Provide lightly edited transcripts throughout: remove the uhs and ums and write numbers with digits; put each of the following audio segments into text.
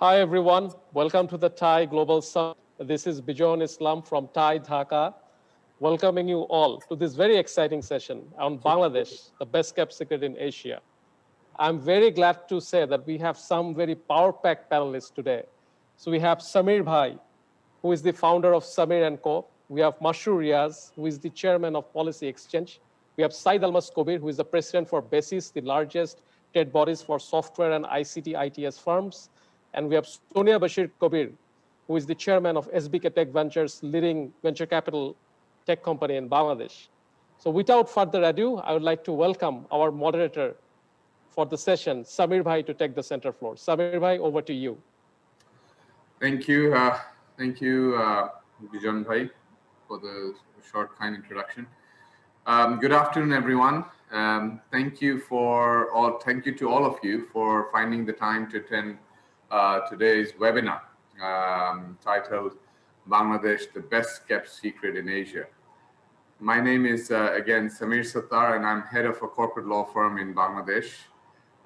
Hi, everyone. Welcome to the Thai Global Summit. This is Bijon Islam from Thai Dhaka, welcoming you all to this very exciting session on Bangladesh, the best kept secret in Asia. I'm very glad to say that we have some very power-packed panelists today. So we have Samir Bhai, who is the founder of Samir & Co. We have Mashoor Riaz, who is the chairman of Policy Exchange. We have Said Almas Kobir, who is the president for BASIS, the largest trade bodies for software and ICT ITS firms. And we have Sonia Bashir Kobir, who is the chairman of SBK Tech Ventures, leading venture capital tech company in Bangladesh. So without further ado, I would like to welcome our moderator for the session, Samir Bhai, to take the center floor. Samir Bhai, over to you. Thank you, Bijan Bhai, for the short, kind introduction. Good afternoon, everyone. Thank you to all of you for finding the time to attend today's webinar titled Bangladesh, the Best Kept Secret in Asia. My name is, again, Samir Sattar, and I'm head of a corporate law firm in Bangladesh,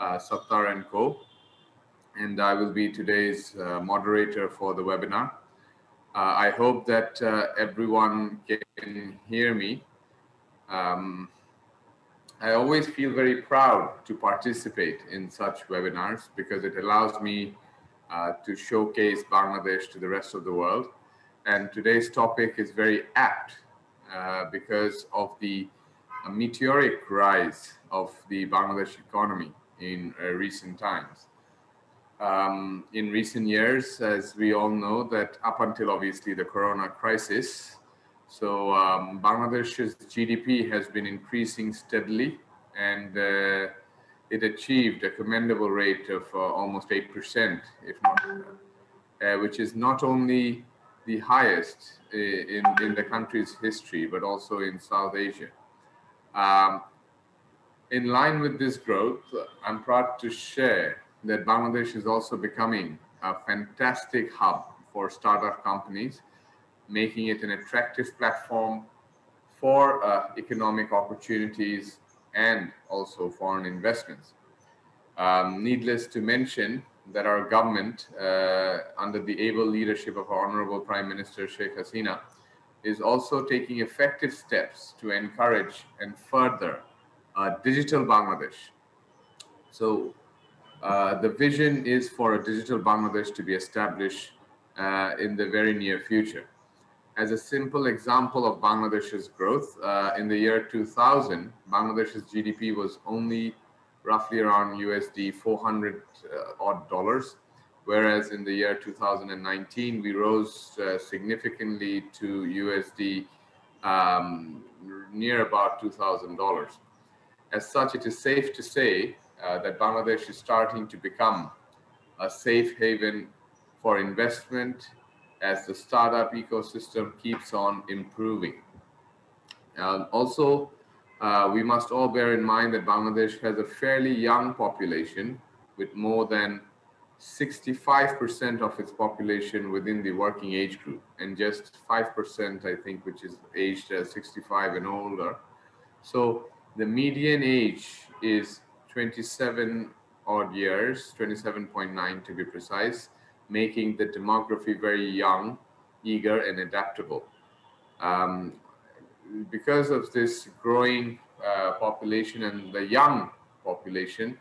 Sattar & Co. And I will be today's moderator for the webinar. I hope that everyone can hear me. I always feel very proud to participate in such webinars because it allows me to showcase Bangladesh to the rest of the world. And today's topic is very apt because of the meteoric rise of the Bangladesh economy in recent times. In recent years, as we all know, that up until obviously the Corona crisis, so Bangladesh's GDP has been increasing steadily, and it achieved a commendable rate of almost 8%, if not, which is not only the highest in the country's history, but also in South Asia. In line with this growth, I'm proud to share that Bangladesh is also becoming a fantastic hub for startup companies, making it an attractive platform for economic opportunities and also foreign investments. Needless to mention that our government, under the able leadership of our Honorable Prime Minister Sheikh Hasina, is also taking effective steps to encourage and further digital Bangladesh. So the vision is for a digital Bangladesh to be established in the very near future. As a simple example of Bangladesh's growth, in the year 2000, Bangladesh's GDP was only roughly around USD 400 odd dollars, whereas in the year 2019, we rose significantly to USD near about $2,000. As such, it is safe to say that Bangladesh is starting to become a safe haven for investment as the startup ecosystem keeps on improving. Also, we must all bear in mind that Bangladesh has a fairly young population with more than 65% of its population within the working age group, and just 5%, I think, which is aged 65 and older. So the median age is 27 odd years, 27.9 to be precise, making the demography very young, eager, and adaptable. Because of this growing population and the young population,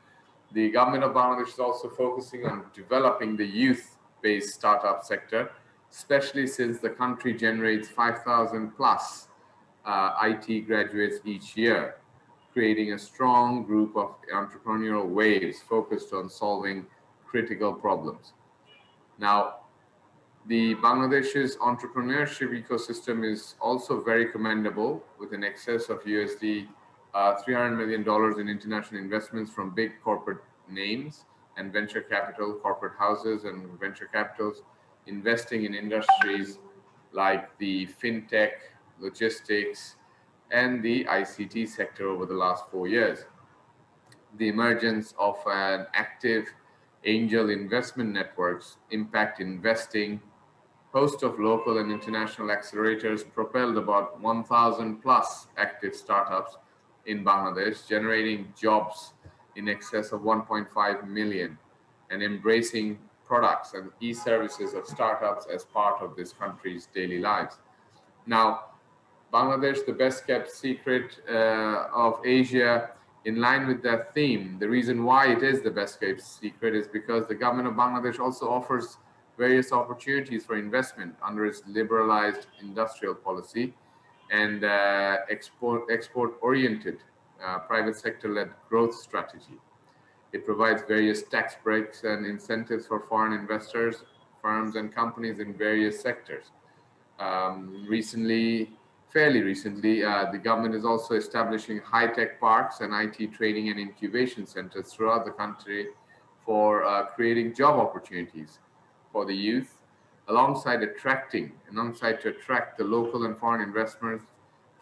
the government of Bangladesh is also focusing on developing the youth-based startup sector, especially since the country generates 5,000 plus IT graduates each year, creating a strong group of entrepreneurial waves focused on solving critical problems. Now, the Bangladesh's entrepreneurship ecosystem is also very commendable, with an excess of USD $300 million in international investments from big corporate names and venture capital, corporate houses and venture capitals investing in industries like the fintech, logistics, and the ICT sector over the last 4 years. The emergence of an active angel investment networks, impact investing, host of local and international accelerators propelled about 1,000 plus active startups in Bangladesh, generating jobs in excess of 1.5 million and embracing products and e-services of startups as part of this country's daily lives. Now, Bangladesh, the best kept secret of Asia, in line with that theme. The reason why it is the best kept secret is because the government of Bangladesh also offers various opportunities for investment under its liberalized industrial policy and export oriented private sector led growth strategy. It provides various tax breaks and incentives for foreign investors, firms, and companies in various sectors. Fairly recently, the government is also establishing high-tech parks and IT training and incubation centers throughout the country for creating job opportunities for the youth, alongside to attract the local and foreign investors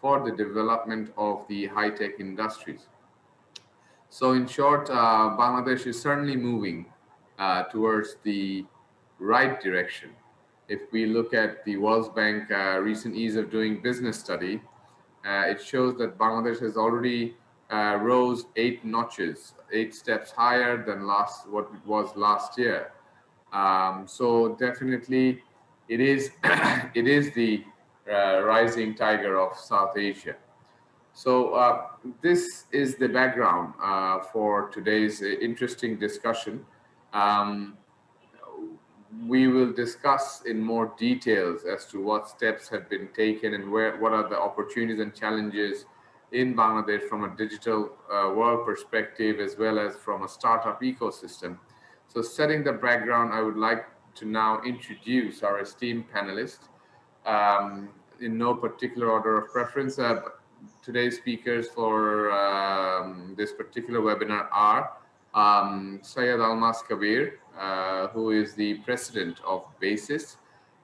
for the development of the high-tech industries. So in short, Bangladesh is certainly moving towards the right direction. If we look at the World Bank recent ease of doing business study, it shows that Bangladesh has already rose 8 notches, 8 steps higher than what it was last year. So definitely, it is it is the rising tiger of South Asia. So this is the background for today's interesting discussion. Um, we will discuss in more details as to what steps have been taken and what are the opportunities and challenges in Bangladesh from a digital world perspective, as well as from a startup ecosystem. So setting the background, I would like to now introduce our esteemed panelists in no particular order of preference. Today's speakers for this particular webinar are Syed Almas Kabir, who is the president of BASIS.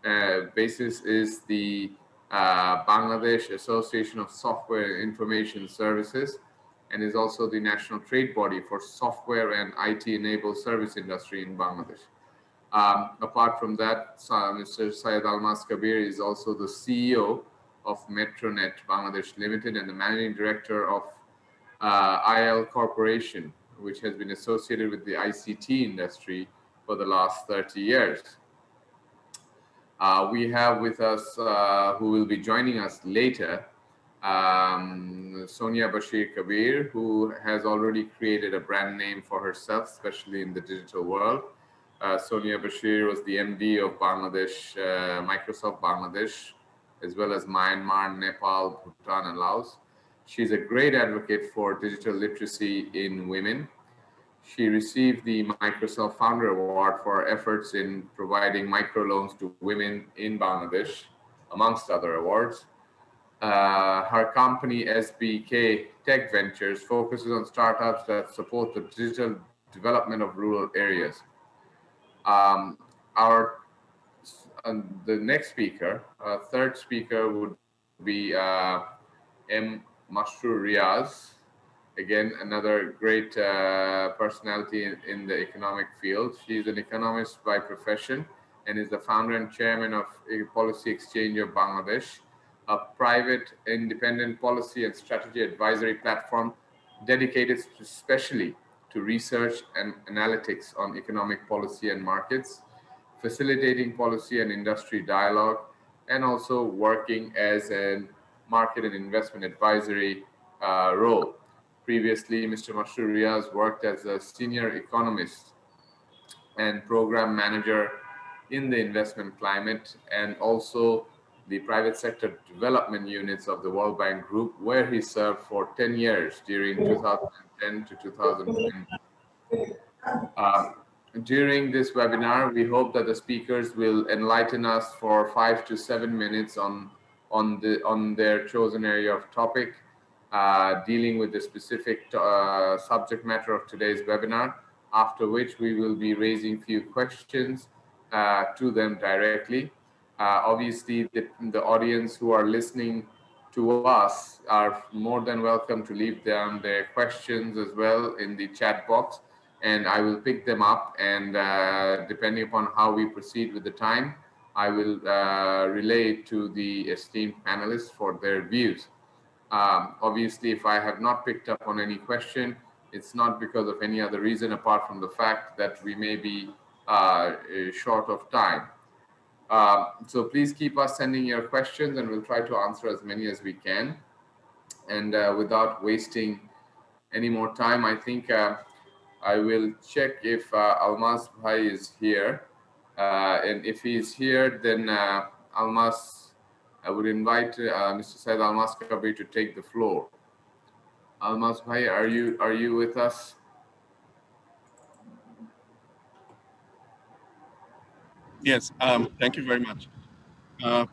BASIS is the Bangladesh Association of Software and Information Services, and is also the national trade body for software and IT-enabled service industry in Bangladesh. Apart from that, Mr. Syed Almas Kabir is also the CEO of Metronet Bangladesh Limited and the managing director of IL Corporation, which has been associated with the ICT industry for the last 30 years. We have with us, who will be joining us later, Sonia Bashir Kabir, who has already created a brand name for herself, especially in the digital world. Sonia Bashir was the MD of Bangladesh, Microsoft Bangladesh, as well as Myanmar, Nepal, Bhutan, and Laos. She's a great advocate for digital literacy in women. She received the Microsoft Founder Award for efforts in providing microloans to women in Bangladesh, amongst other awards. Her company, SBK Tech Ventures, focuses on startups that support the digital development of rural areas. The next speaker, third speaker would be M. Masroor Riaz. Again, another great personality in the economic field. She's an economist by profession and is the founder and chairman of Policy Exchange of Bangladesh, a private independent policy and strategy advisory platform dedicated especially to research and analytics on economic policy and markets, facilitating policy and industry dialogue, and also working as a market and investment advisory role. Previously, Mr. Masroor Riaz worked as a senior economist and program manager in the investment climate and also the private sector development units of the World Bank Group, where he served for 10 years during 2010 to 2020. During this webinar, we hope that the speakers will enlighten us for 5 to 7 minutes on their chosen area of topic, dealing with the specific subject matter of today's webinar, after which we will be raising few questions to them directly. Obviously, the audience who are listening to us are more than welcome to leave down their questions as well in the chat box, and I will pick them up, and depending upon how we proceed with the time, I will relay it to the esteemed panelists for their views. Obviously, if I have not picked up on any question, it's not because of any other reason apart from the fact that we may be short of time. So please keep us sending your questions, and we'll try to answer as many as we can. And without wasting any more time, I think I will check if Almas Bhai is here. And if he is here, then Almas, I would invite Mr. Said Almas Kabir to take the floor. Almas Bhai, are you with us? Yes, thank you very much. Uh,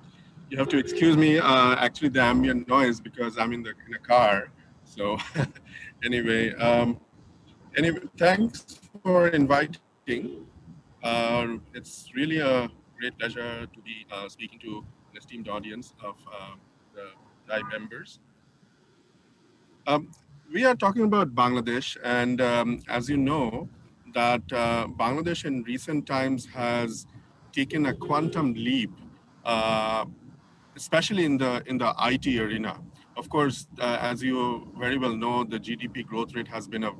you have to excuse me, actually, the ambient noise because I'm in a car. So, anyway, thanks for inviting. It's really a great pleasure to be speaking to an esteemed audience of the Thai members. Um, we are talking about Bangladesh, and as you know, that Bangladesh in recent times has taken a quantum leap, uh, especially in the IT arena. Of course, as you very well know, the GDP growth rate has been a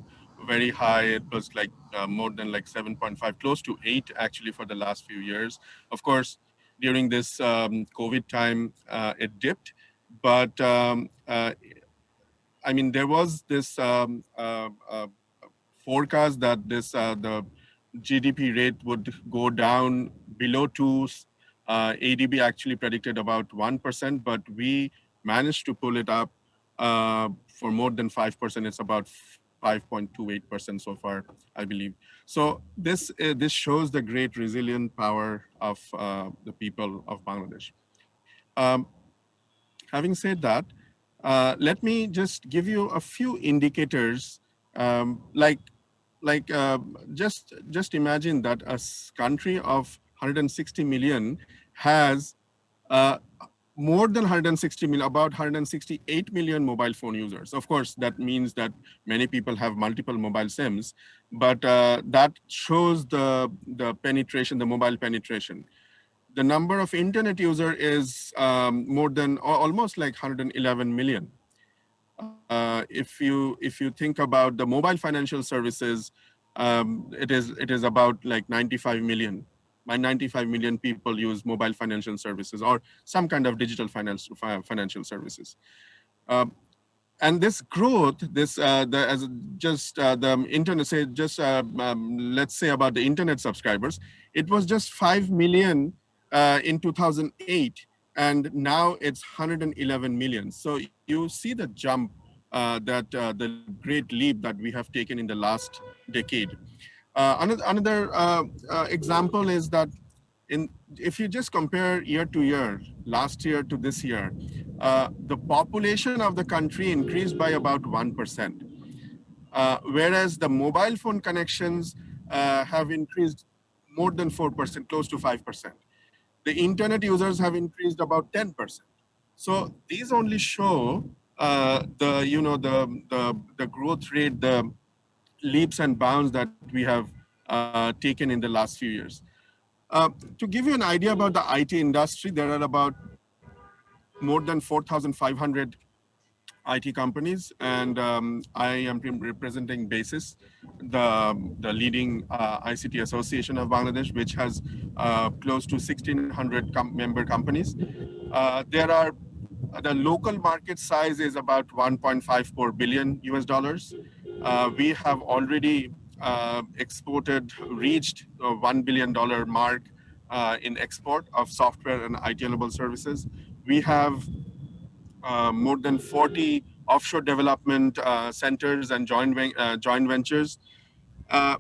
very high. It was like more than like 7.5, close to 8 actually for the last few years. Of course, during this COVID time, it dipped, but I mean, there was this forecast that the GDP rate would go down below two. ADB actually predicted about 1%, but we managed to pull it up for more than 5%. It's about 5.28% so far, I believe. So this shows the great resilient power of the people of Bangladesh. Um, Having said that, let me just give you a few indicators. Just imagine that country of 160 million has uh, more than 160 million, about 168 million mobile phone users. Of course, that means that many people have multiple mobile SIMs, but that shows the penetration, the mobile penetration. The number of internet user is more than almost like 111 million. If you think about the mobile financial services, it is about like 95 million. My 95 million people use mobile financial services or some kind of digital financial services. Um, and this growth, this the as just the internet, say just let's say about the internet subscribers, it was just 5 million in 2008, and now it's 111 million. So you see the jump, the great leap that we have taken in the last decade. Another example is that if you just compare year to year, last year to this year, the population of the country increased by about 1%, whereas the mobile phone connections have increased more than 4%, close to 5%. The internet users have increased about 10%. So these only show the growth rate, the leaps and bounds that we have taken in the last few years. To give you an idea about the IT industry, there are about more than 4,500 IT companies, and I am representing BASIS, the leading ICT association of Bangladesh, which has close to 1,600 member companies. There are the local market size is about 1.54 billion US dollars. We have already reached a $1 billion mark in export of software and IT-enabled services. We have more than 40 offshore development centers and joint ventures. Uh,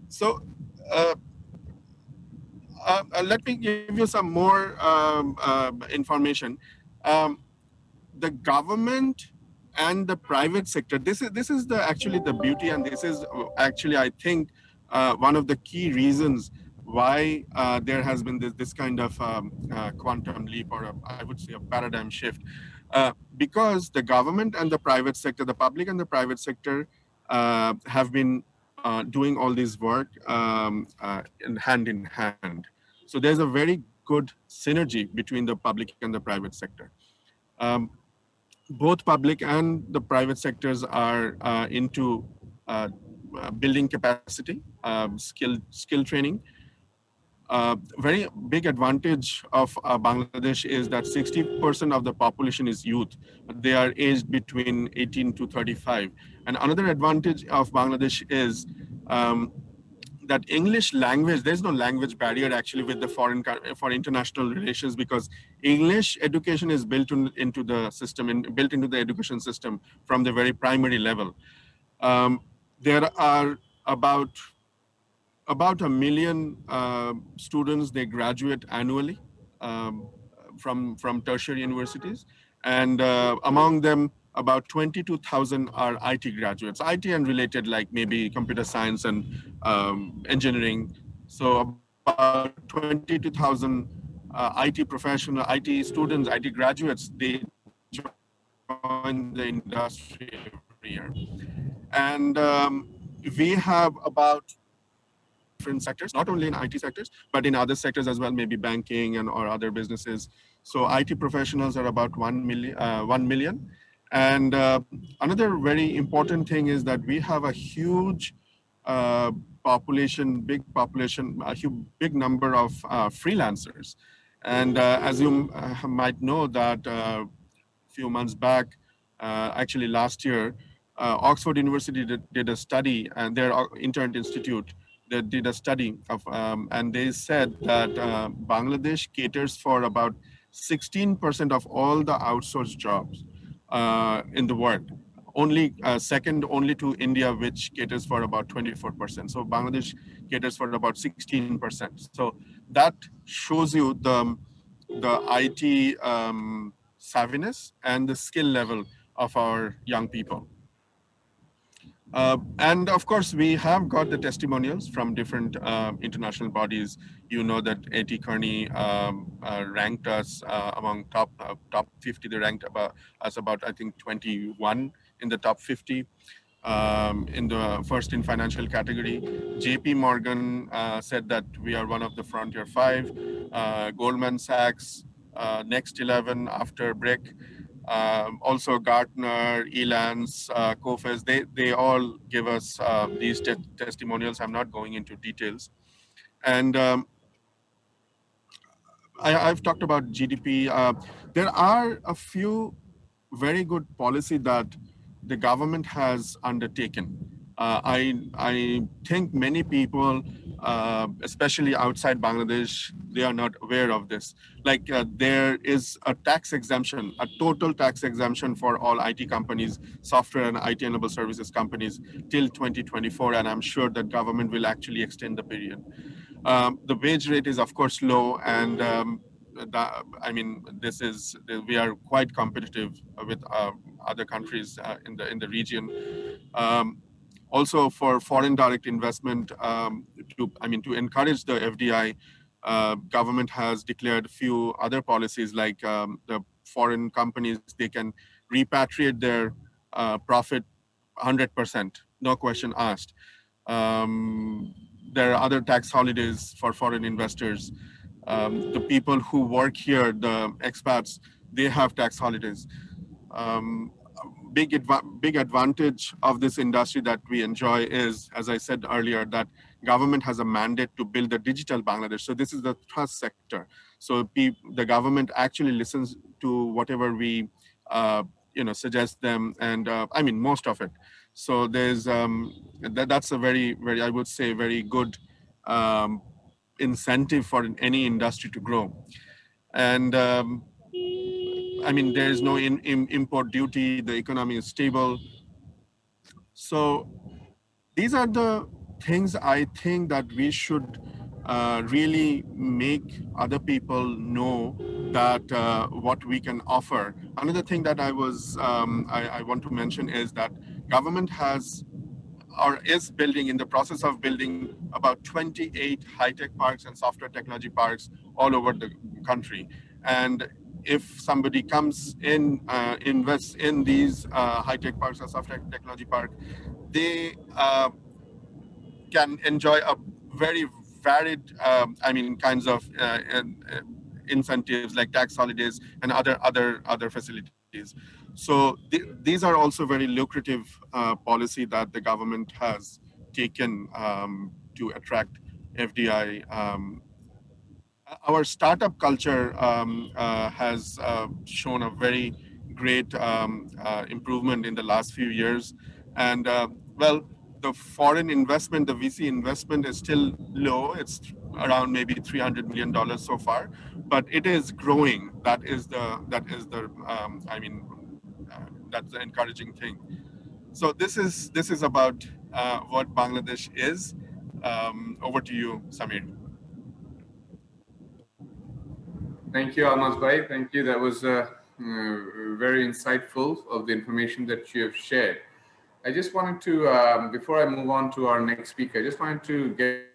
so uh, let me give you some more information. Um, the government and the private sector, this is the actually the beauty, and this is actually, I think, one of the key reasons why there has been this kind of quantum leap, or I would say a paradigm shift, because the government and the private sector, the public and the private sector, have been doing all this work in hand. So there's a very good synergy between the public and the private sector. Um, Both public and the private sectors are into building capacity, skill training. Very big advantage of Bangladesh is that 60% of the population is youth. They are aged between 18 to 35. And another advantage of Bangladesh is that English language, there's no language barrier actually with the for international relations, because English education is into the system and built into the education system from the very primary level. There are about 1 million students, they graduate annually um, from tertiary universities, and among them about 22,000 are IT graduates, IT and related, like maybe computer science and engineering. So about 22,000 IT professional, IT students, IT graduates, they join the industry every year. And we have about different sectors, not only in IT sectors, but in other sectors as well, maybe banking and or other businesses. So IT professionals are about 1 million. And another very important thing is that we have a huge big number of freelancers. And as you might know that few months back, actually last year, Oxford University did a study, and their intern institute, they did a study of, and they said that Bangladesh caters for about 16% of all the outsourced jobs in the world. Only second only to India, which caters for about 24%. So Bangladesh caters for about 16%. So that shows you the IT savviness and the skill level of our young people. And of course, we have got the testimonials from different international bodies. You know that A.T. Kearney ranked us among top 50. They ranked us about, I think, 21 in the top 50. In the first in financial category. JP Morgan said that we are one of the frontier 5. Goldman Sachs, next 11 after BRIC. Also Gartner, Elance, Cofes, they all give us these testimonials. I'm not going into details. And I've talked about GDP. There are a few very good policy that the government has undertaken. I think many people, especially outside Bangladesh, they are not aware of this. Like there is a tax exemption, a total tax exemption for all IT companies, software and IT-enabled services companies till 2024, and I'm sure that government will actually extend the period. The wage rate is of course low, and I mean, we are quite competitive with other countries in the region. Also, for foreign direct investment, to encourage the FDI, government has declared a few other policies, like the foreign companies, they can repatriate their profit 100%, no question asked. There are other tax holidays for foreign investors. The people who work here, the expats, they have tax holidays. Big advantage of this industry that we enjoy is, as I said earlier, that government has a mandate to build a digital Bangladesh. So this is the trust sector. So the government actually listens to whatever we suggest them, and I mean most of it. So there's that's a very, I would say, very good incentive for any industry to grow. And I mean, there is no import duty, the economy is stable. So these are the things I think that we should really make other people know that what we can offer. Another thing that I want to mention is that government has or is building, in the process of building, about 28 high-tech parks and software technology parks all over the country. And if somebody comes in, invests in these high-tech parks or software technology park, they can enjoy a very varied, kinds of incentives like tax holidays and other facilities. So these are also very lucrative policy that the government has taken to attract FDI our startup culture has shown a very great improvement in the last few years. And well, the foreign investment, the VC investment is still low. It's around maybe $300 million so far, but it is growing. That's the encouraging thing. So this is about what Bangladesh is. Over to you, Samir. Thank you, Almas Bhai. Thank you. That was very insightful of the information that you have shared. I just wanted to, before I move on to our next speaker, I just wanted to get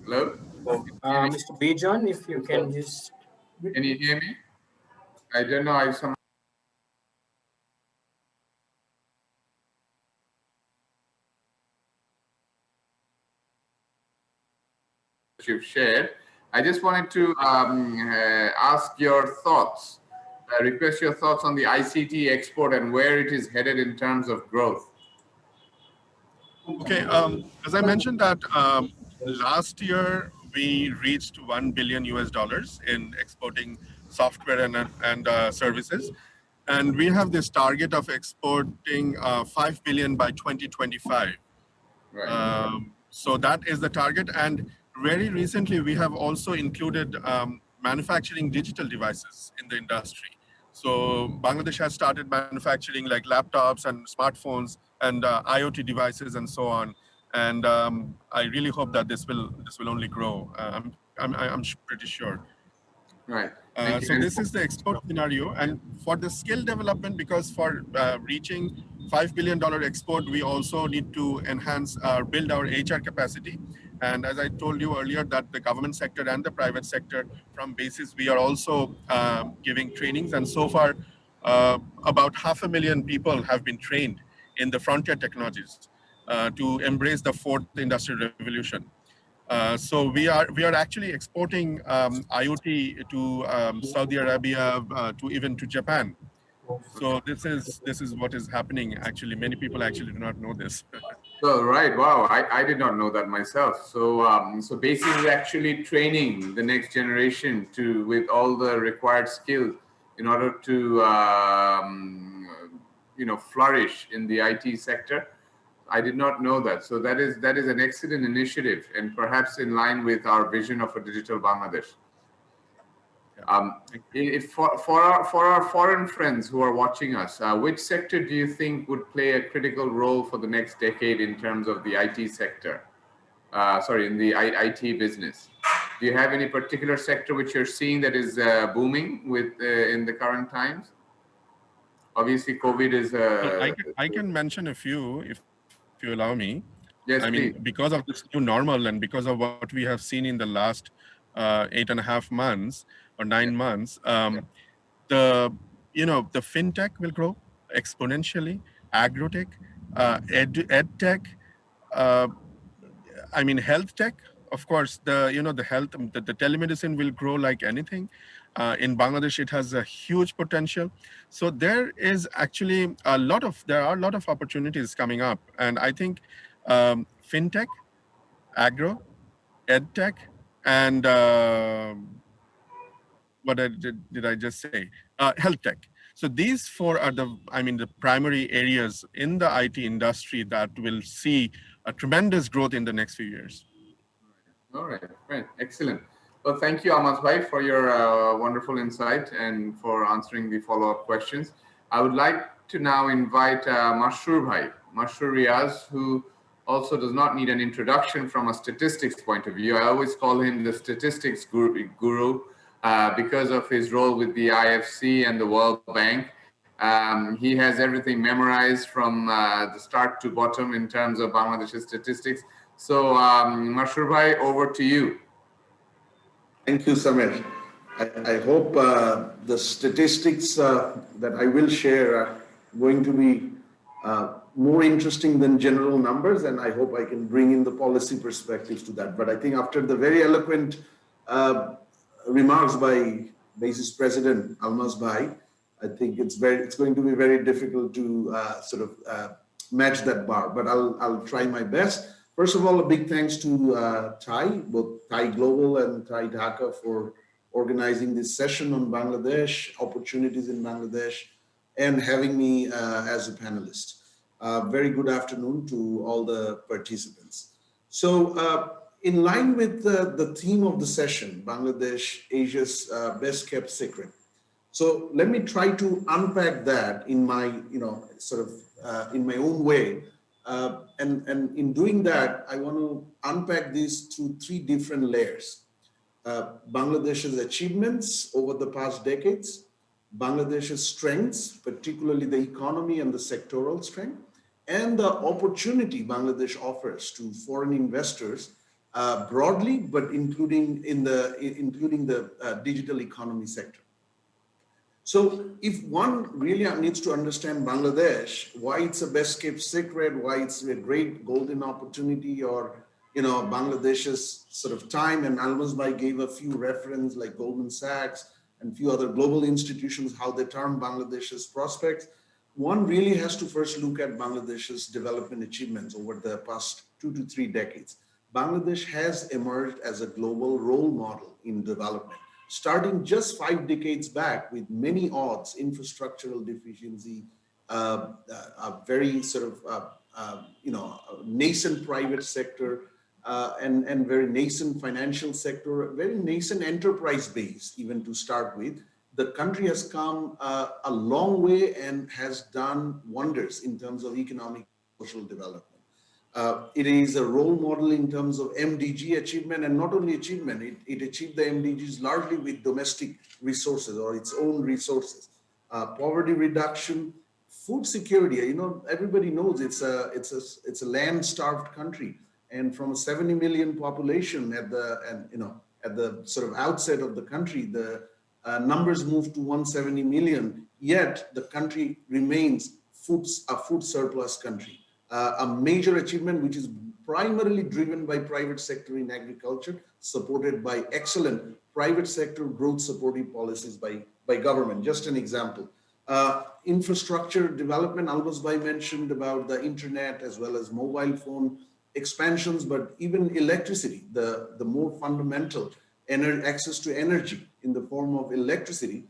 hello. Mr. Bijon, if you can just. Can you hear me? I don't know. I somehow you've shared. I just wanted to ask your thoughts, request your thoughts on the ICT export and where it is headed in terms of growth. Okay, as I mentioned that last year we reached $1 billion US in exporting software and services, and we have this target of exporting 5 billion by 2025. Right. So that is the target, and very recently we have also included manufacturing digital devices in the industry. So Bangladesh has started manufacturing like laptops and smartphones and IoT devices and so on. And I really hope that this will only grow. I'm pretty sure. Right. So this is the export scenario, and for the skill development, because for reaching $5 billion export, we also need to enhance build our HR capacity. And as I told you earlier, that the government sector and the private sector, from basis, we are also giving trainings. And so far, about 500,000 people have been trained in the frontier technologies to embrace the fourth industrial revolution. So we are actually exporting IoT to Saudi Arabia, to even to Japan. So this is what is happening. Actually, many people actually do not know this. So right, wow, I did not know that myself. So so basically, actually training the next generation to with all the required skills in order to flourish in the IT sector. I did not know that. So that is an excellent initiative, and perhaps in line with our vision of a digital Bangladesh. For our foreign friends who are watching us, which sector do you think would play a critical role for the next decade in terms of the IT sector? In the IT business. Do you have any particular sector which you're seeing that is booming with in the current times? Obviously, COVID is. I can mention a few if you allow me. Yes, I mean, please. because of this new normal and because of what we have seen in the last 8.5 months or 9 months, the fintech will grow exponentially, agrotech, ed tech, health tech. Of course, the health, the telemedicine will grow like anything. In Bangladesh, it has a huge potential. So there is actually there are a lot of opportunities coming up, and I think fintech, agro, ed tech, and what did I just say? Health tech. So these four are the primary areas in the IT industry that will see a tremendous growth in the next few years. All right, excellent. Well, thank you, Almas Bhai, for your wonderful insight and for answering the follow-up questions. I would like to now invite Mashroor Bhai, Mashroor Riaz, who also does not need an introduction from a statistics point of view. I always call him the statistics guru because of his role with the IFC and the World Bank. He has everything memorized from the start to bottom in terms of Bangladesh's statistics. So, Mashur Bhai, over to you. Thank you, Samir. I hope the statistics that I will share are going to be more interesting than general numbers, and I hope I can bring in the policy perspectives to that. But I think after the very eloquent remarks by Basis President Almaz Bhai, I think it's going to be very difficult to match that bar. But I'll try my best. First of all, a big thanks to both Thai Global and Thai Dakha for organizing this session on Bangladesh, opportunities in Bangladesh, and having me as a panelist. Very good afternoon to all the participants. So in line with the theme of the session, Bangladesh, Asia's best kept secret. So let me try to unpack that in my, in my own way. And in doing that, I want to unpack this through three different layers. Bangladesh's achievements over the past decades, Bangladesh's strengths, particularly the economy and the sectoral strength, and the opportunity Bangladesh offers to foreign investors broadly, but including the digital economy sector. So if one really needs to understand Bangladesh, why it's a best kept secret, why it's a great golden opportunity, or Bangladesh's sort of time, and Almaz Bhai gave a few references like Goldman Sachs and a few other global institutions, how they term Bangladesh's prospects. One really has to first look at Bangladesh's development achievements over the past 2 to 3 decades. Bangladesh has emerged as a global role model in development, starting just 5 decades back with many odds, infrastructural deficiency, a very nascent private sector, and very nascent financial sector, very nascent enterprise base, even to start with. The country has come a long way and has done wonders in terms of economic and social development. It is a role model in terms of MDG achievement, and not only achievement, it achieved the MDGs largely with domestic resources or its own resources. Poverty reduction, food security. Everybody knows it's a land-starved country, and from a 70 million population at the sort of outset of the country, the numbers moved to 170 million. Yet the country remains a food surplus country. A major achievement which is primarily driven by private sector in agriculture, supported by excellent private sector growth supportive policies by government. Just an example. Infrastructure development, Almaz Bhai mentioned about the internet as well as mobile phone expansions, but even electricity, the more fundamental access to energy in the form of electricity,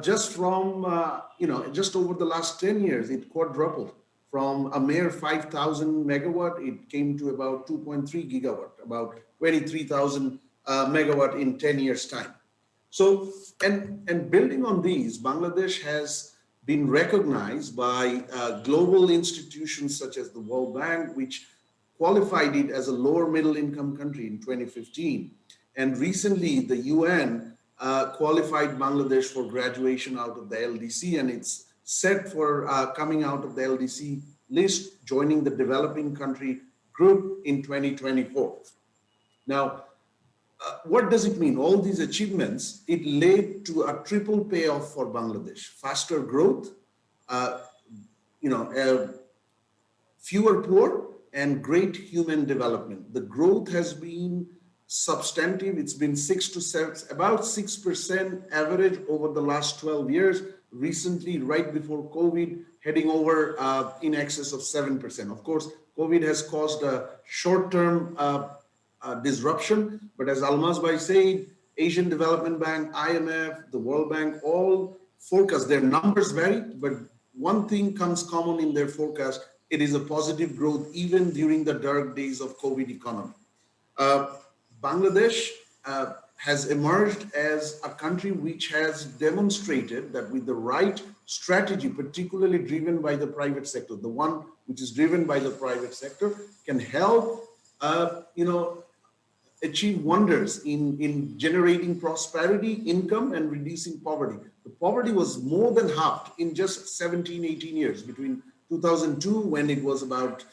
just over the last 10 years, it quadrupled. From a mere 5,000 megawatt, it came to about 2.3 gigawatt, about 23,000 megawatt in 10 years' time. So, and building on these, Bangladesh has been recognized by global institutions such as the World Bank, which qualified it as a lower middle income country in 2015. And recently, the UN qualified Bangladesh for graduation out of the LDC, and it's set for coming out of the LDC list, joining the developing country group in 2024. Now, what does it mean? All these achievements, it led to a triple payoff for Bangladesh: faster growth, fewer poor, and great human development. The growth has been substantive. It's been about 6% average over the last 12 years. Recently, right before COVID, heading over in excess of 7%. Of course, COVID has caused a short-term disruption, but as Almaz Bhai said, Asian Development Bank, IMF, the World Bank, all forecast, their numbers vary, but one thing comes common in their forecast: it is a positive growth even during the dark days of COVID economy. Bangladesh has emerged as a country which has demonstrated that with the right strategy, particularly driven by the private sector, the one which is driven by the private sector, can help achieve wonders in generating prosperity, income, and reducing poverty. The poverty was more than halved in just 17, 18 years, between 2002, when it was about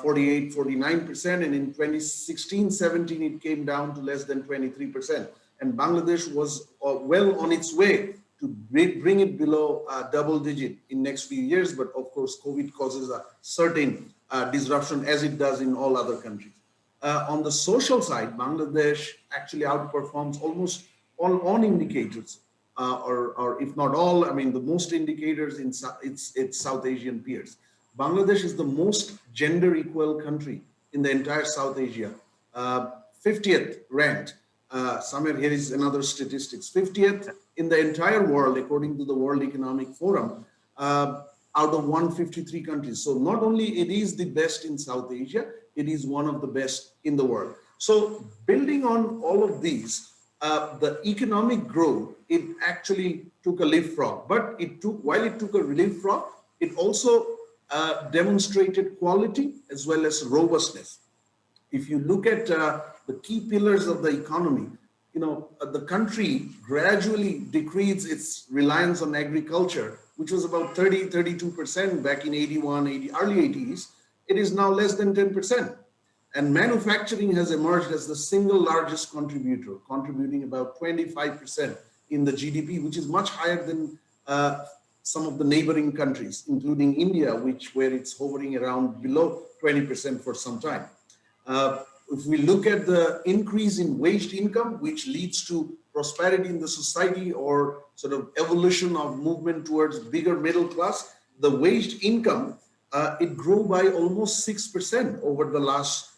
48, 49%, and in 2016-17 it came down to less than 23%. And Bangladesh was well on its way to bring it below double digit in next few years, but of course COVID causes a certain disruption, as it does in all other countries. On the social side, Bangladesh actually outperforms almost all indicators, or if not all, I mean the most indicators in its South Asian peers. Bangladesh is the most gender equal country in the entire South Asia, 50th ranked. Samir, here is another statistics, 50th in the entire world according to the World Economic Forum, out of 153 countries. So not only it is the best in South Asia, it is one of the best in the world. So building on all of these, the economic growth, it actually took a leapfrog, but while it took a leapfrog, it also demonstrated quality as well as robustness. If you look at the key pillars of the economy, the country gradually decreased its reliance on agriculture, which was about 32% back in early 80s. It is now less than 10%. And manufacturing has emerged as the single largest contributor, contributing about 25% in the GDP, which is much higher than some of the neighboring countries, including India, where it's hovering around below 20% for some time. If we look at the increase in waged income, which leads to prosperity in the society or sort of evolution of movement towards bigger middle class, the waged income, it grew by almost 6% over the last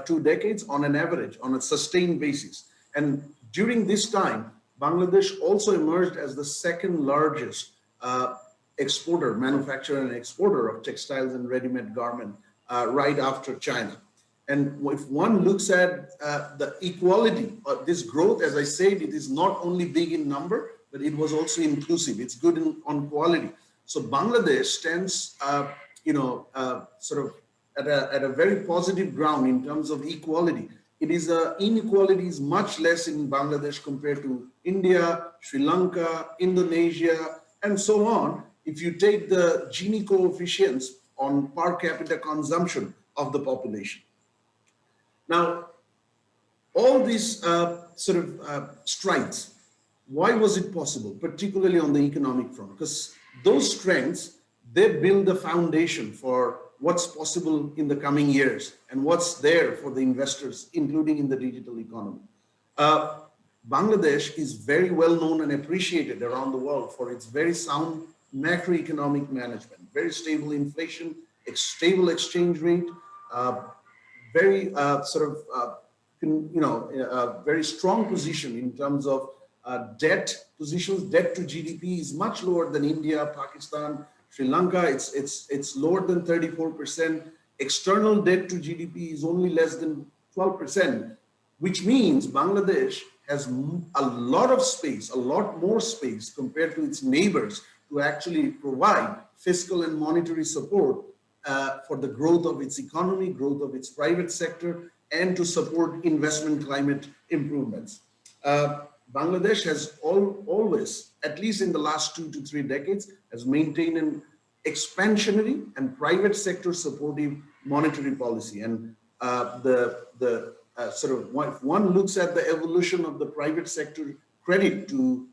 2 decades on an average, on a sustained basis. And during this time, Bangladesh also emerged as the second largest manufacturer and exporter of textiles and ready-made garment, right after China. And if one looks at the equality of this growth, as I said, it is not only big in number, but it was also inclusive. It's good on quality. So Bangladesh stands, sort of at a very positive ground in terms of equality. Inequality is much less in Bangladesh compared to India, Sri Lanka, Indonesia, and so on. If you take the Gini coefficients on per capita consumption of the population. Now, all these strides, why was it possible, particularly on the economic front? Because those strengths, they build the foundation for what's possible in the coming years and what's there for the investors, including in the digital economy. Bangladesh is very well known and appreciated around the world for its very sound macroeconomic management, very stable inflation, stable exchange rate, very very strong position in terms of debt positions. Debt to GDP is much lower than India, Pakistan, Sri Lanka. It's lower than 34%. External debt to GDP is only less than 12%, which means Bangladesh has a lot of space, a lot more space compared to its neighbors to actually provide fiscal and monetary support for the growth of its economy, growth of its private sector, and to support investment climate improvements. Bangladesh has always, at least in the last 2 to 3 decades, has maintained an expansionary and private sector supportive monetary policy. And if one looks at the evolution of the private sector credit to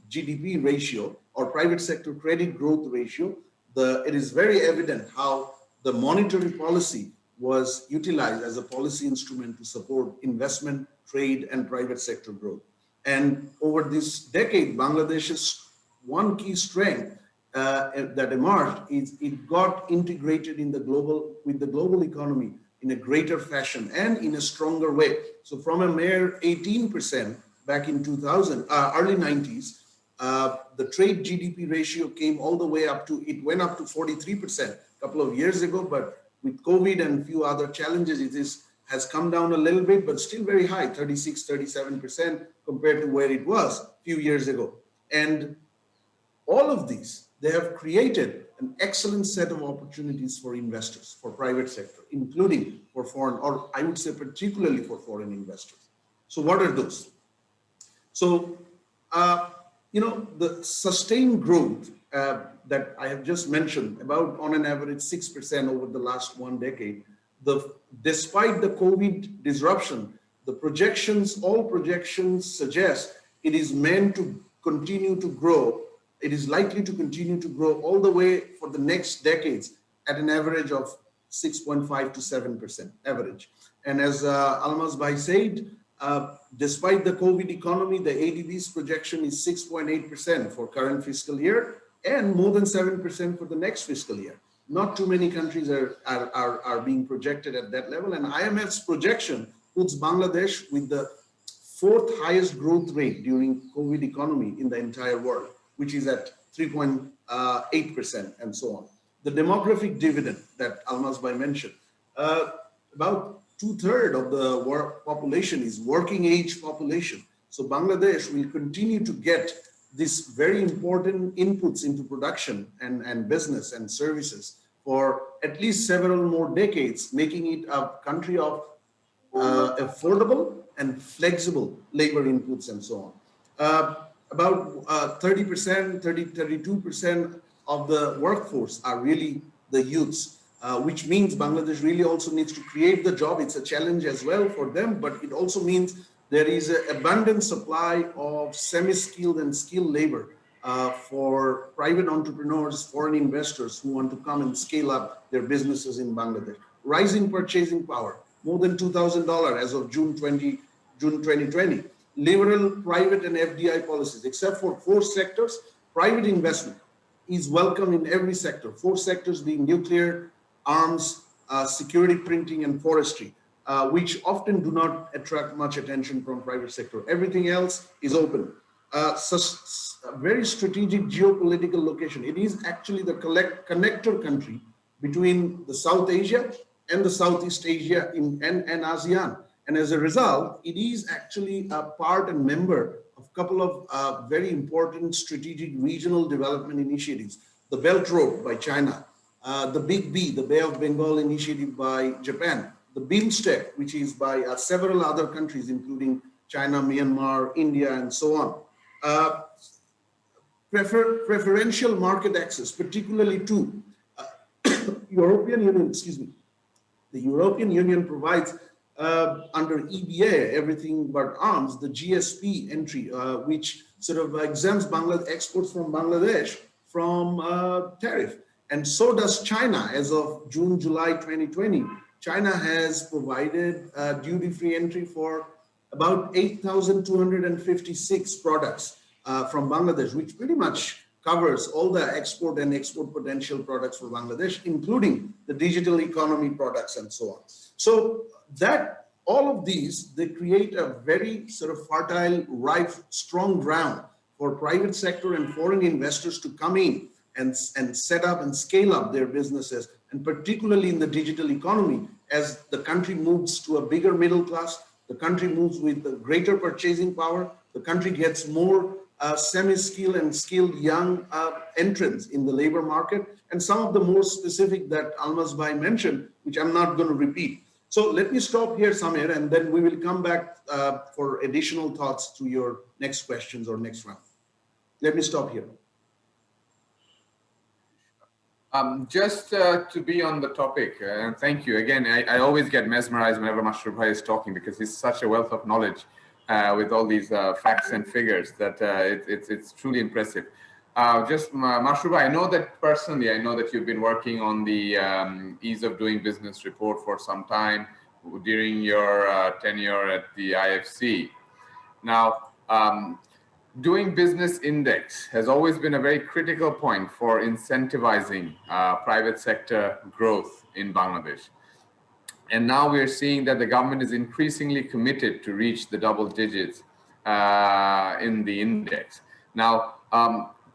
GDP ratio or private sector credit growth ratio, it is very evident how the monetary policy was utilized as a policy instrument to support investment, trade, and private sector growth. And over this decade, Bangladesh's one key strength that emerged is it got integrated with the global economy in a greater fashion and in a stronger way. So from a mere 18% back in 2000, early 90s, the trade GDP ratio came all the way up to, it went up to 43% a couple of years ago, but with COVID and a few other challenges, has come down a little bit, but still very high, 36, 37% compared to where it was a few years ago. And all of these, they have created an excellent set of opportunities for investors, for private sector, including for foreign, or I would say particularly for foreign investors. So what are those? So, the sustained growth that I have just mentioned, about on an average 6% over the last 1 decade, despite the COVID disruption, the projections, all projections suggest it is meant to continue to grow. It is likely to continue to grow all the way for the next decades at an average of 6.5 to 7% average. And as Almaz Bhai said, despite the COVID economy, the ADB's projection is 6.8% for current fiscal year and more than 7% for the next fiscal year. Not too many countries are being projected at that level. And IMF's projection puts Bangladesh with the 4th highest growth rate during COVID economy in the entire world, which is at 3.8% and so on. The demographic dividend that Almaz Bhai mentioned, about 2/3 of the population is working age population. So Bangladesh will continue to get these very important inputs into production and business and services for at least several more decades, making it a country of affordable and flexible labor inputs and so on. About 30%, 32% of the workforce are really the youths, which means Bangladesh really also needs to create the job. It's a challenge as well for them, but it also means there is an abundant supply of semi-skilled and skilled labor for private entrepreneurs, foreign investors who want to come and scale up their businesses in Bangladesh. Rising purchasing power, more than $2,000 as of June 2020. Liberal private and FDI policies, except for 4 sectors, private investment is welcome in every sector. 4 sectors being nuclear, arms, security printing, and forestry, which often do not attract much attention from private sector. Everything else is open. Such a very strategic geopolitical location. It is actually the connector country between the South Asia and the Southeast Asia and ASEAN. And as a result, it is actually a part and member of a couple of very important strategic regional development initiatives. The Belt Road by China, the Big B, the Bay of Bengal initiative by Japan, the BIMSTEC, which is by several other countries, including China, Myanmar, India, and so on. Preferential market access, particularly to European Union, excuse me. The European Union provides under EBA, everything but arms, the GSP entry, which sort of exempts exports from Bangladesh from tariff. And so does China. As of June, July 2020, China has provided duty-free entry for about 8,256 products from Bangladesh, which pretty much covers all the export and export potential products for Bangladesh, including the digital economy products and so on. So that all of these, they create a very sort of fertile, ripe, strong ground for private sector and foreign investors to come in and set up and scale up their businesses, and particularly in the digital economy, as the country moves to a bigger middle class, the country moves with a greater purchasing power, the country gets more semi-skilled and skilled young entrants in the labor market, and some of the more specific that Almaz Bhai mentioned, which I'm not going to repeat. So let me stop here, Samir, and then we will come back for additional thoughts to your next questions or next round. Let me stop here. Just to be on the topic, and thank you again. I always get mesmerized whenever Mashrur Bhai is talking, because he's such a wealth of knowledge with all these facts and figures that it's truly impressive. Just Mashrur Bhai, I know that personally, I know that you've been working on the ease of doing business report for some time during your tenure at the IFC. Now, doing business index has always been a very critical point for incentivizing private sector growth in Bangladesh. And now we're seeing that the government is increasingly committed to reach the double digits in the index. Now,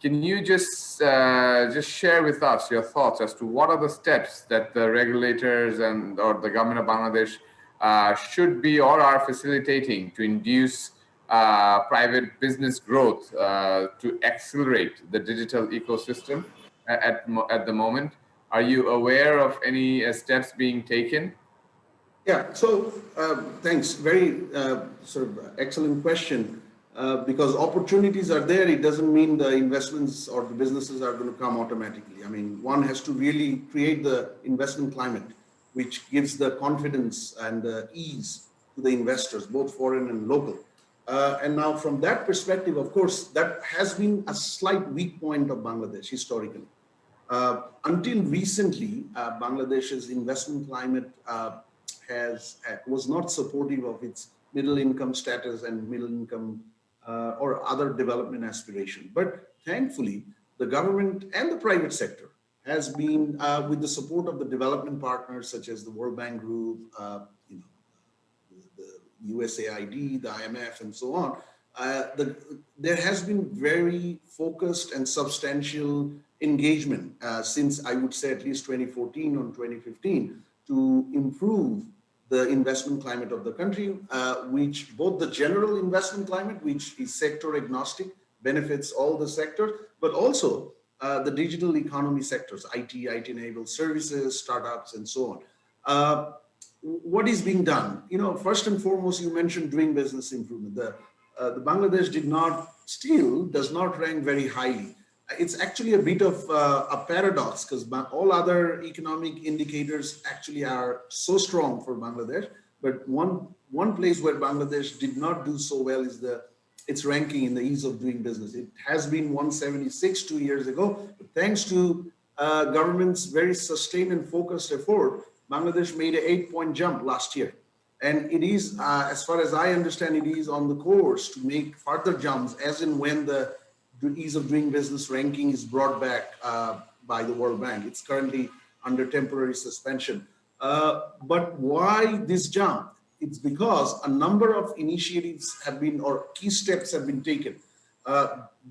can you just share with us your thoughts as to what are the steps that the regulators or the government of Bangladesh should be or are facilitating to induce private business growth to accelerate the digital ecosystem at the moment? Are you aware of any steps being taken? Yeah, so thanks. Very sort of excellent question. Because opportunities are there, it doesn't mean the investments or the businesses are going to come automatically. I mean, one has to really create the investment climate, which gives the confidence and the ease to the investors, both foreign and local. And now from that perspective, of course, that has been a slight weak point of Bangladesh historically. Until recently, Bangladesh's investment climate was not supportive of its middle income status and middle income or other development aspiration. But thankfully, the government and the private sector has been, with the support of the development partners such as the World Bank Group, the USAID, the IMF, and so on, there has been very focused and substantial engagement since, I would say, at least 2014 or 2015 to improve the investment climate of the country, which both the general investment climate, which is sector agnostic, benefits all the sectors, but also the digital economy sectors, IT-enabled services, startups, and so on. What is being done? First and foremost, you mentioned doing business improvement. The Bangladesh still does not rank very highly. It's actually a bit of a paradox because all other economic indicators actually are so strong for Bangladesh. But one place where Bangladesh did not do so well is its ranking in the ease of doing business. It has been 176 2 years ago. But thanks to government's very sustained and focused effort, Bangladesh made an 8-point jump last year. And it is, as far as I understand, it is on the course to make further jumps as and when the ease of doing business ranking is brought back by the World Bank. It's currently under temporary suspension. But why this jump? It's because a number of initiatives have been, or key steps have been taken.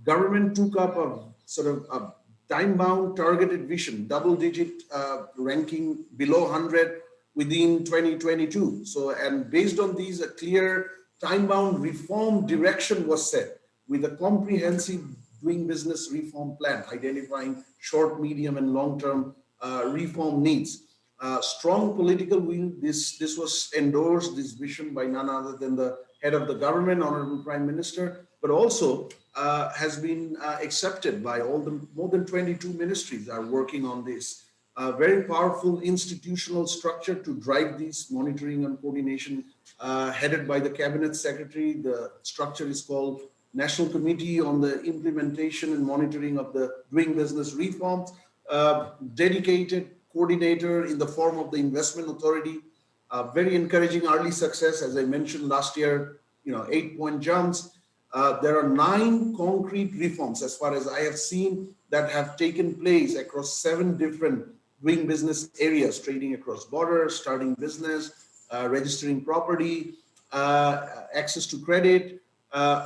Government took up a sort of a time-bound targeted vision, double-digit ranking below 100 within 2022. So, and based on these, a clear time-bound reform direction was set with a comprehensive doing business reform plan, identifying short, medium, and long-term reform needs. Strong political will, this was endorsed, this vision, by none other than the head of the government, Honorable Prime Minister, but also has been accepted by all the more than 22 ministries are working on this. Very powerful institutional structure to drive this monitoring and coordination headed by the cabinet secretary. The structure is called National Committee on the Implementation and Monitoring of the Doing Business Reforms. Dedicated coordinator in the form of the Investment Authority. Very encouraging early success, as I mentioned last year, 8-point jumps. There are 9 concrete reforms, as far as I have seen, that have taken place across 7 different doing business areas, trading across borders, starting business, registering property, access to credit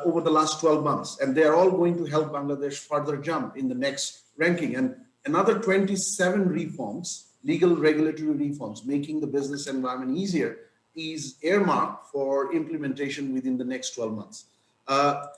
over the last 12 months. And they are all going to help Bangladesh further jump in the next ranking. And another 27 reforms, legal regulatory reforms, making the business environment easier, is earmarked for implementation within the next 12 months.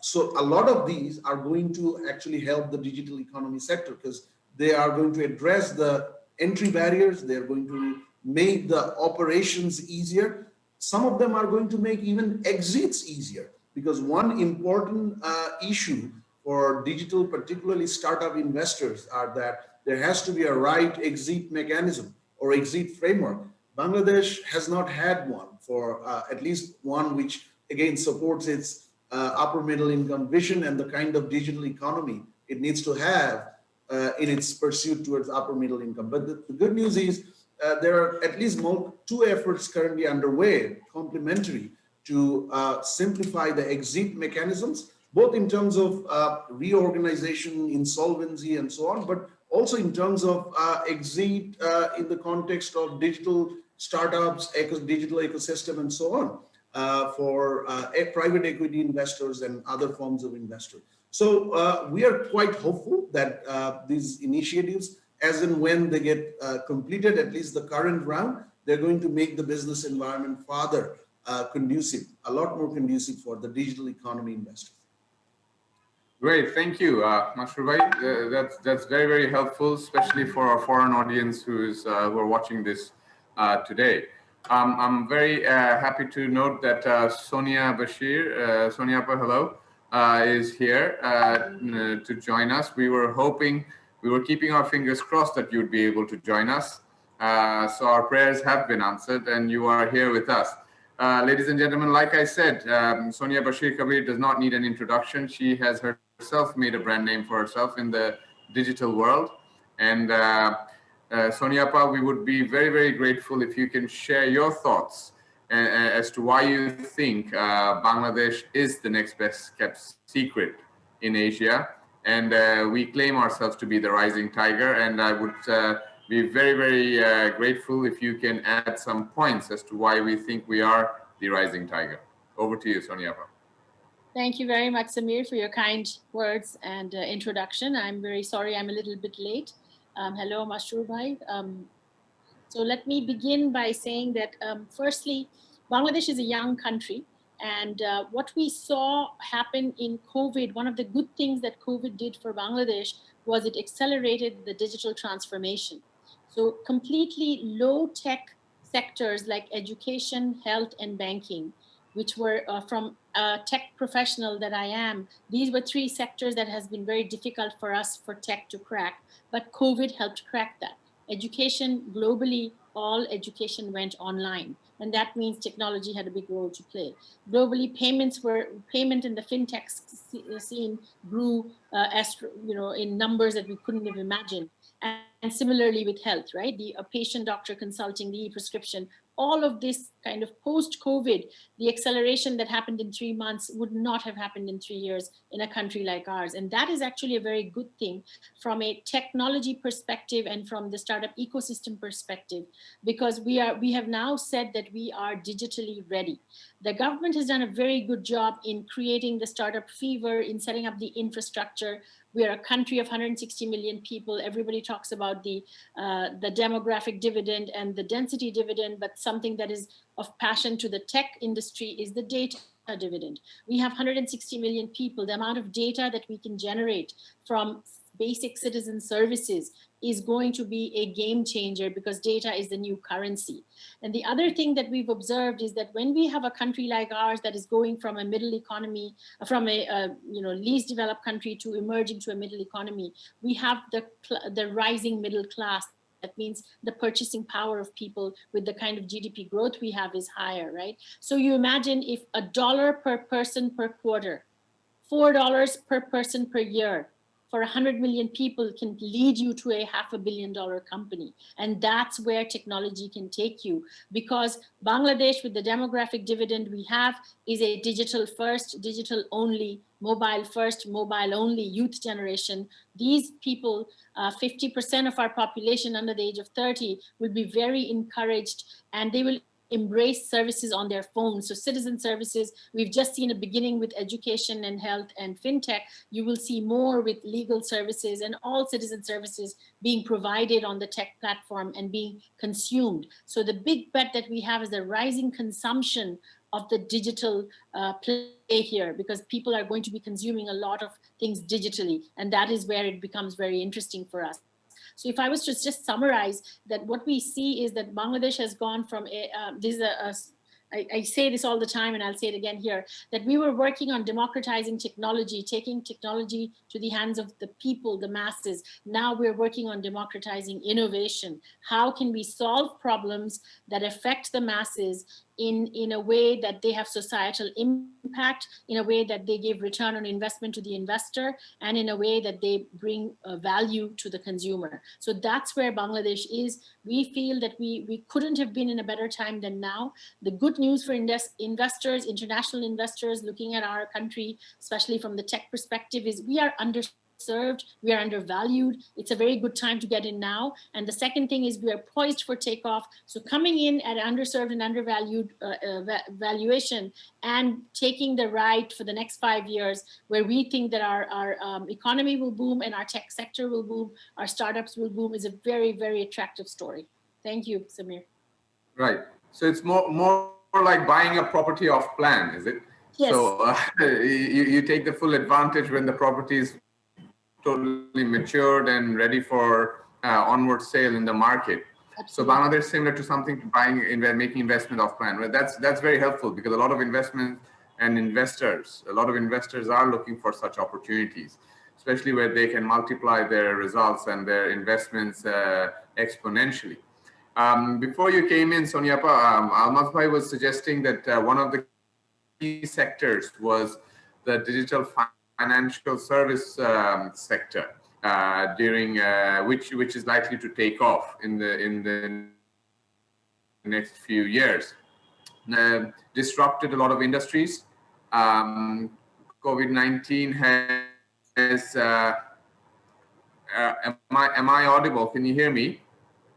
So a lot of these are going to actually help the digital economy sector because they are going to address the entry barriers. They're going to make the operations easier. Some of them are going to make even exits easier because one important issue for digital, particularly startup investors, are that there has to be a right exit mechanism or exit framework. Bangladesh has not had one for at least one which again supports its upper middle income vision and the kind of digital economy it needs to have in its pursuit towards upper middle income. But the good news is there are at least 2 efforts currently underway, complementary, to simplify the exit mechanisms, both in terms of reorganization, insolvency, and so on, but also in terms of exit in the context of digital startups, digital ecosystem, and so on, for private equity investors and other forms of investors. So we are quite hopeful that these initiatives, as and when they get completed, at least the current round, they're going to make the business environment further conducive, a lot more conducive for the digital economy investors. Great, thank you, Masroor Bhai. That's very, very helpful, especially for our foreign audience who are watching this today. I'm very happy to note that Sonia Bashir, Sonia, hello, is here to join us. We were keeping our fingers crossed that you'd be able to join us. So our prayers have been answered and you are here with us. Ladies and gentlemen, like I said, Sonia Bashir Kabir does not need an introduction. She has herself made a brand name for herself in the digital world. And Sonia Pa, we would be very, very grateful if you can share your thoughts as to why you think Bangladesh is the next best kept secret in Asia. And we claim ourselves to be the rising tiger. And I would be very, very grateful if you can add some points as to why we think we are the rising tiger. Over to you, Sonia. Thank you very much, Samir, for your kind words and introduction. I'm very sorry I'm a little bit late. Hello, Masroor Bhai. So let me begin by saying that, firstly, Bangladesh is a young country. And what we saw happen in COVID, one of the good things that COVID did for Bangladesh was it accelerated the digital transformation. So completely low tech sectors like education, health, and banking, which were from a tech professional that I am, these were three sectors that has been very difficult for us for tech to crack, but COVID helped crack that. Education globally, all education went online. And that means technology had a big role to play. Globally, payment in the fintech scene grew in numbers that we couldn't have imagined. And similarly with health, right? The patient-doctor consulting, the e-prescription, all of this kind of post-COVID, the acceleration that happened in 3 months would not have happened in 3 years in a country like ours. And that is actually a very good thing from a technology perspective and from the startup ecosystem perspective, because we have now said that we are digitally ready. The government has done a very good job in creating the startup fever, in setting up the infrastructure. We are a country of 160 million people. Everybody talks about the demographic dividend and the density dividend, but something that is of passion to the tech industry is the data dividend. We have 160 million people. The amount of data that we can generate from basic citizen services is going to be a game changer, because data is the new currency. And the other thing that we've observed is that when we have a country like ours that is going from a middle economy, from a least developed country to emerging to a middle economy, we have the rising middle class. That means the purchasing power of people with the kind of GDP growth we have is higher, right? So you imagine if $1 per person per quarter, $4 per person per year, for 100 million people can lead you to a $500 million company. And that's where technology can take you, because Bangladesh, with the demographic dividend we have, is a digital first, digital only, mobile first, mobile only youth generation. These people, 50% of our population under the age of 30 will be very encouraged, and they will embrace services on their phones. So citizen services, we've just seen a beginning with education and health and fintech. You will see more with legal services and all citizen services being provided on the tech platform and being consumed. So the big bet that we have is the rising consumption of the digital play here, because people are going to be consuming a lot of things digitally. And that is where it becomes very interesting for us. So if I was to just summarize that, what we see is that Bangladesh has gone from I say this all the time, and I'll say it again here, that we were working on democratizing technology, taking technology to the hands of the people, the masses. Now we're working on democratizing innovation. How can we solve problems that affect the masses in a way that they have societal impact, in a way that they give return on investment to the investor, and in a way that they bring value to the consumer. So that's where Bangladesh is. We feel that we couldn't have been in a better time than now. The good news for investors, international investors looking at our country, especially from the tech perspective, is we are underserved, we are undervalued. It's a very good time to get in now. And the second thing is we are poised for takeoff. So coming in at underserved and undervalued valuation and taking the ride for the next 5 years, where we think that our economy will boom and our tech sector will boom, our startups will boom, is a very, very attractive story. Thank you, Samir. Right. So it's more like buying a property off plan, is it? Yes. So you take the full advantage when the property is totally matured and ready for onward sale in the market. Absolutely. So Bangladesh is similar to something to making investment off plan. Well, that's very helpful, because a lot of investment and investors, a lot of investors are looking for such opportunities, especially where they can multiply their results and their investments exponentially. Before you came in, Soniapa, Almaz Bhai was suggesting that one of the key sectors was the digital financial service sector, during which is likely to take off in the next few years. Disrupted a lot of industries. COVID-19 has. Am I audible? Can you hear me?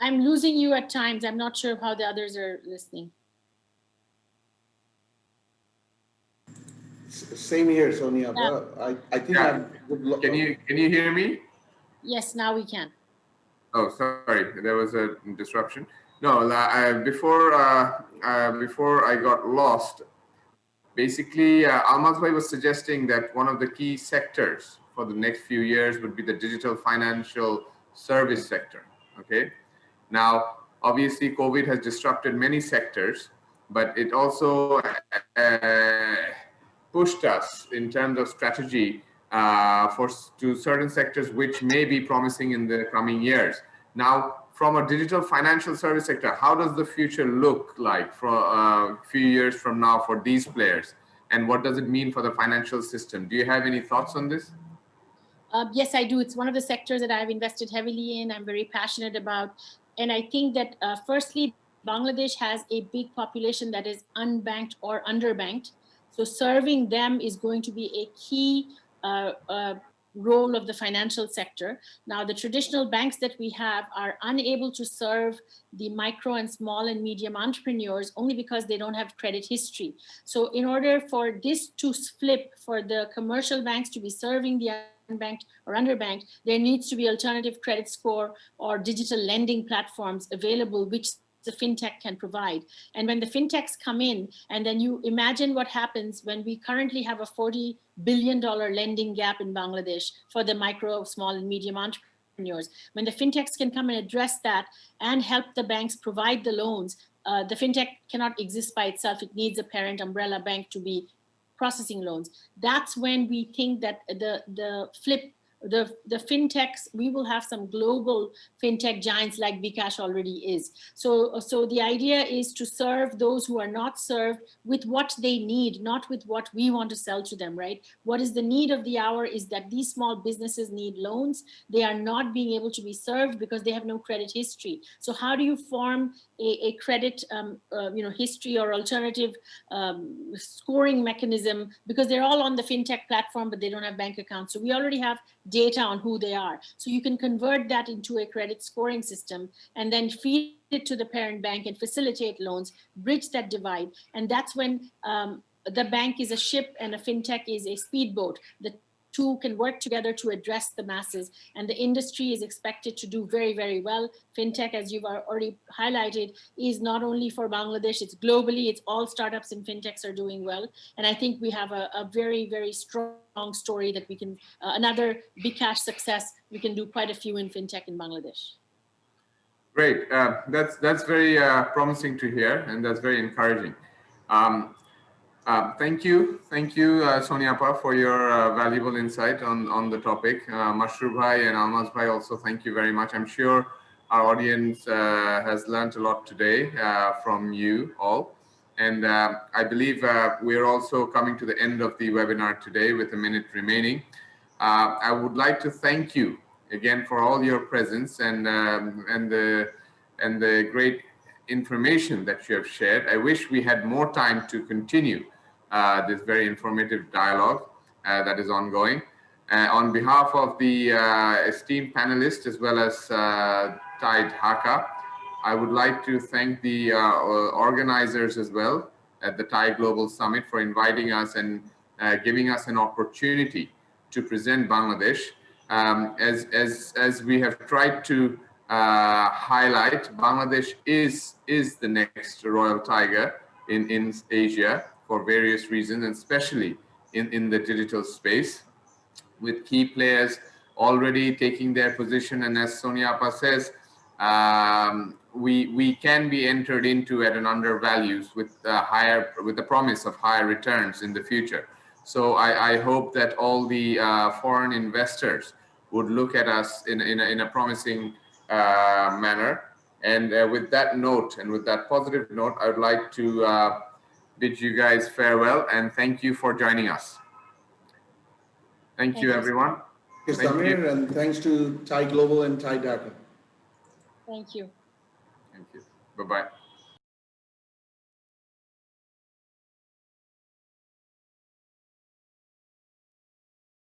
I'm losing you at times. I'm not sure how the others are listening. Same here, Sonia. Yeah. I think Can you hear me? Yes, now we can. Oh, sorry, there was a disruption. No, before I got lost, basically, Almaz Bhai was suggesting that one of the key sectors for the next few years would be the digital financial service sector. Okay. Now, obviously, COVID has disrupted many sectors, but it also pushed us in terms of strategy to certain sectors which may be promising in the coming years. Now, from a digital financial service sector, how does the future look like for a few years from now for these players? And what does it mean for the financial system? Do you have any thoughts on this? Yes, I do. It's one of the sectors that I've invested heavily in. I'm very passionate about. And I think that firstly, Bangladesh has a big population that is unbanked or underbanked. So serving them is going to be a key role of the financial sector. Now, the traditional banks that we have are unable to serve the micro and small and medium entrepreneurs only because they don't have credit history. So in order for this to flip, for the commercial banks to be serving the unbanked or underbanked, there needs to be alternative credit score or digital lending platforms available, which the fintech can provide. And when the fintechs come in, and then you imagine what happens when we currently have a $40 billion lending gap in Bangladesh for the micro, small, and medium entrepreneurs. When the fintechs can come and address that and help the banks provide the loans, the fintech cannot exist by itself. It needs a parent umbrella bank to be processing loans. That's when we think that the fintechs, we will have some global fintech giants like bKash already is. So the idea is to serve those who are not served with what they need, not with what we want to sell to them, right? What is the need of the hour is that these small businesses need loans. They are not being able to be served because they have no credit history. So how do you form a credit history or alternative scoring mechanism, because they're all on the fintech platform, but they don't have bank accounts. So we already have data on who they are. So you can convert that into a credit scoring system and then feed it to the parent bank and facilitate loans, bridge that divide. And that's when the bank is a ship and a fintech is a speedboat. The two can work together to address the masses, and the industry is expected to do very, very well. Fintech, as you've already highlighted, is not only for Bangladesh, it's globally, it's all startups and fintechs are doing well. And I think we have a very, very strong story that we can, another bKash success, we can do quite a few in fintech in Bangladesh. Great, that's very promising to hear, and that's very encouraging. Thank you, Soniapa, for your valuable insight on the topic. Masroor Bhai and Almaz Bhai also, thank you very much. I'm sure our audience has learned a lot today from you all. And I believe we're also coming to the end of the webinar today with a minute remaining. I would like to thank you again for all your presence and the great information that you have shared. I wish we had more time to continue this very informative dialogue that is ongoing. On behalf of the esteemed panelists as well as TIE Dhaka, I would like to thank the organizers as well at the TIE Global Summit for inviting us and giving us an opportunity to present Bangladesh. As we have tried to highlight, Bangladesh is the next royal tiger in Asia for various reasons, and especially in the digital space, with key players already taking their position. And as Soniapa says, we can be entered into at an undervalues with the promise of higher returns in the future. So I hope that all the foreign investors would look at us in a promising manner. And with that note and with that positive note, I would like to bid you guys farewell and thank you for joining us. Thank you, everyone. Yes, Thank Samir, you. and thanks to Thai Global and Thai Dakha. Thank you. Thank you. Bye-bye.